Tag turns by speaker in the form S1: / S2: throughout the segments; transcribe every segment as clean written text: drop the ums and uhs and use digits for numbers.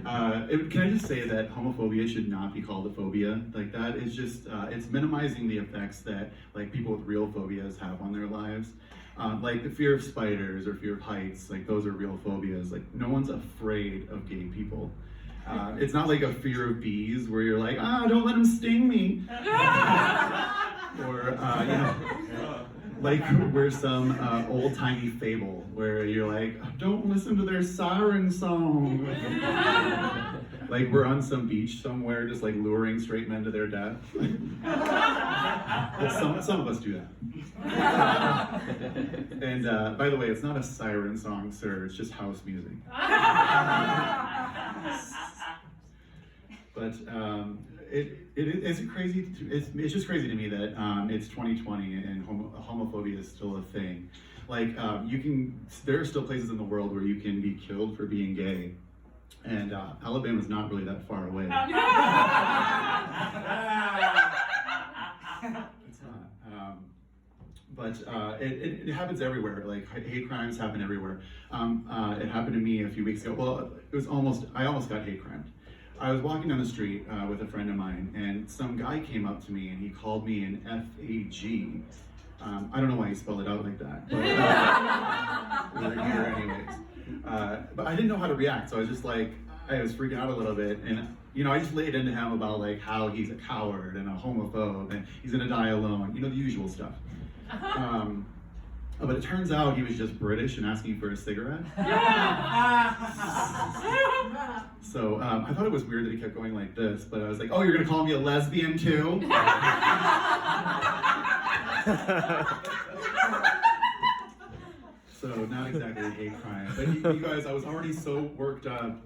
S1: Can I just say that homophobia should not be called a phobia? Like that is just, it's minimizing the effects that like people with real phobias have on their lives. Like the fear of spiders or fear of heights, like those are real phobias. Like no one's afraid of gay people. It's not like a fear of bees where you're like, don't let them sting me. Or, like we're some old-timey fable where you're like, don't listen to their siren song. Like we're on some beach somewhere just like luring straight men to their death. Well, some of us do that. And by the way, it's not a siren song, sir, it's just house music. But it's crazy. It's just crazy to me that it's 2020 and homophobia is still a thing. Like there are still places in the world where you can be killed for being gay, and Alabama's not really that far away. It's not. But it happens everywhere. Like hate crimes happen everywhere. It happened to me a few weeks ago. Well, I almost got hate crimed. I was walking down the street with a friend of mine, and some guy came up to me and he called me an F-A-G. I don't know why he spelled it out like that, but we're here anyways. But I didn't know how to react, so I was just like, I was freaking out a little bit, and I just laid into him about like how he's a coward and a homophobe and he's gonna die alone, the usual stuff. But it turns out he was just British and asking for a cigarette. So I thought it was weird that he kept going like this, but I was like, oh, you're gonna call me a lesbian too? So not exactly a hate crime, but you guys, I was already so worked up,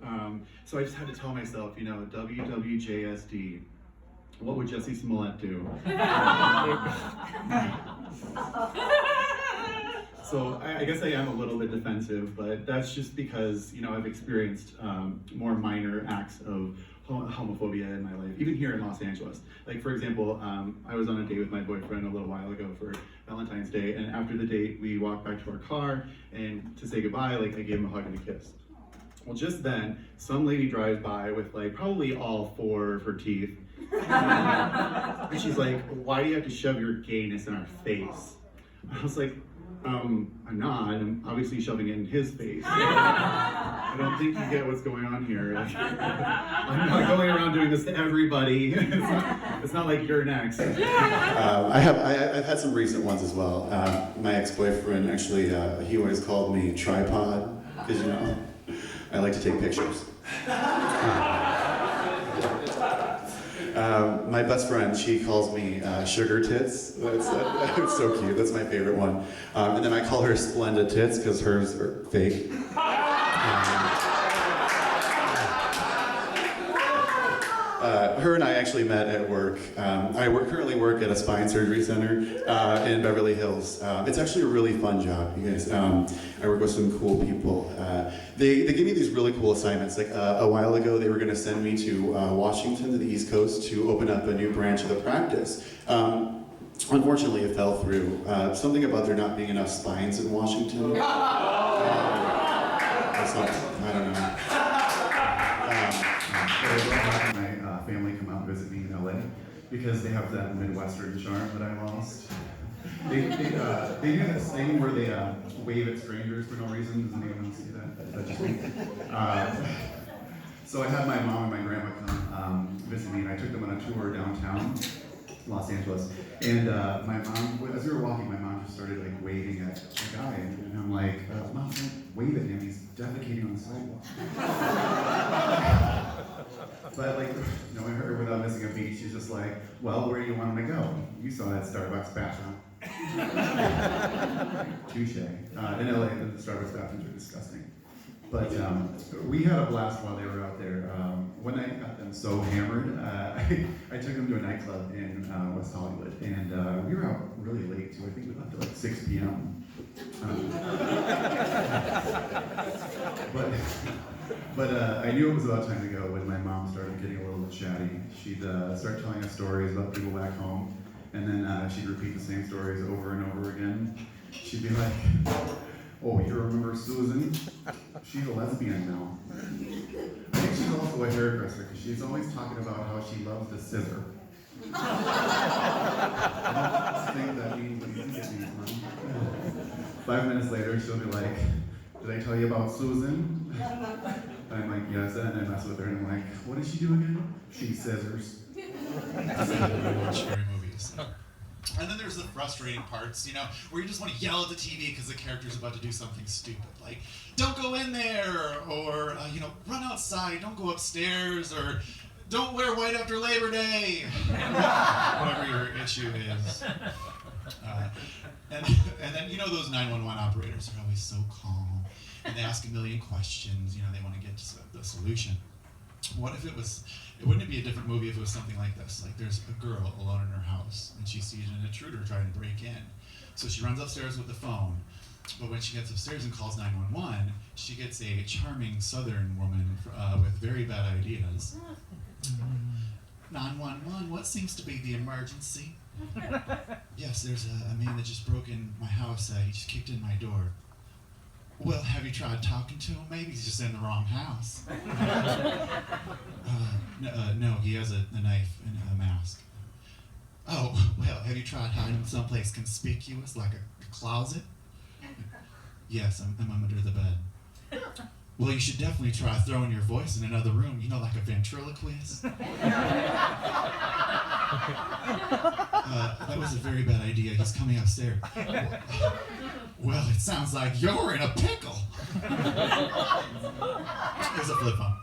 S1: so I just had to tell myself, WWJSD. What would Jussie Smollett do? So I guess I am a little bit defensive, but that's just because, I've experienced more minor acts of homophobia in my life, even here in Los Angeles. Like, for example, I was on a date with my boyfriend a little while ago for Valentine's Day, and after the date, we walked back to our car, and to say goodbye, I gave him a hug and a kiss. Well, just then, some lady drives by with probably all 4 of her teeth, and she's like, why do you have to shove your gayness in our face? I was like, I'm not. I'm obviously shoving it in his face. I don't think you get what's going on here. I'm not going around doing this to everybody. It's not like you're next.
S2: I've had some recent ones as well. My ex-boyfriend actually, he always called me tripod because I like to take pictures. My best friend, she calls me sugar tits. It's so cute. That's my favorite one. And then I call her Splenda tits because hers are fake. Her and I actually met at work. I currently work at a spine surgery center in Beverly Hills. It's actually a really fun job, you guys. I work with some cool people. They give me these really cool assignments. Like a while ago, they were going to send me to Washington, to the East Coast, to open up a new branch of the practice. Unfortunately, it fell through. Something about there not being enough spines in Washington. I don't know.
S1: My family come out and visit me in LA because they have that Midwestern charm that I lost. They do this thing where they wave at strangers for no reason. Does anyone else see that? Is that just me? So I had my mom and my grandma come visit me, and I took them on a tour downtown Los Angeles. And my mom, as we were walking, my mom just started waving at a guy, and I'm like, Mom, don't wave at him. He's defecating on the sidewalk. But knowing her without missing a beat, she's just like, well, where do you want him to go? You saw that Starbucks bathroom. Touche. In LA, the Starbucks bathrooms are disgusting. But we had a blast while they were out there. One night I got them so hammered, I took them to a nightclub in West Hollywood, and we were out really late too. I think we left at 6 p.m. But I knew it was about time to go when my mom started getting a little chatty. She'd start telling us stories about people back home, and then she'd repeat the same stories over and over again. She'd be like, oh, you remember Susan? She's a lesbian now. I think she's also to a hairdresser because she's always talking about how she loves the scissor. I don't think that means what you think it means, man. 5 minutes later, she'll be like, did I tell you about Susan? And I'm like, yes, and I mess with her, and I'm like, what does she do again? She scissors.
S3: Scary movies. And then there's the frustrating parts, you know, where you just want to yell at the TV because the character's about to do something stupid, like, don't go in there, or, you know, run outside, don't go upstairs, or don't wear white after Labor Day, whatever your issue is. And then, you know, those 911 operators are always so calm, and they ask a million questions, you know, they want to get to the solution. What if it wouldn't it be a different movie if it was something like this? Like, there's a girl alone in her house, and she sees an intruder trying to break in. So she runs upstairs with the phone, but when she gets upstairs and calls 911, she gets a charming southern woman with very bad ideas. 911, what seems to be the emergency? Yes, there's a man that just broke in my house. He just kicked in my door. Well, have you tried talking to him? Maybe he's just in the wrong house. No, he has a knife and a mask. Oh, well, have you tried hiding him someplace conspicuous, like a closet? Yes, I'm under the bed. Well, you should definitely try throwing your voice in another room, you know, like a ventriloquist. That was a very bad idea. He's coming upstairs. Well, it sounds like you're in a pickle. It was a flip phone.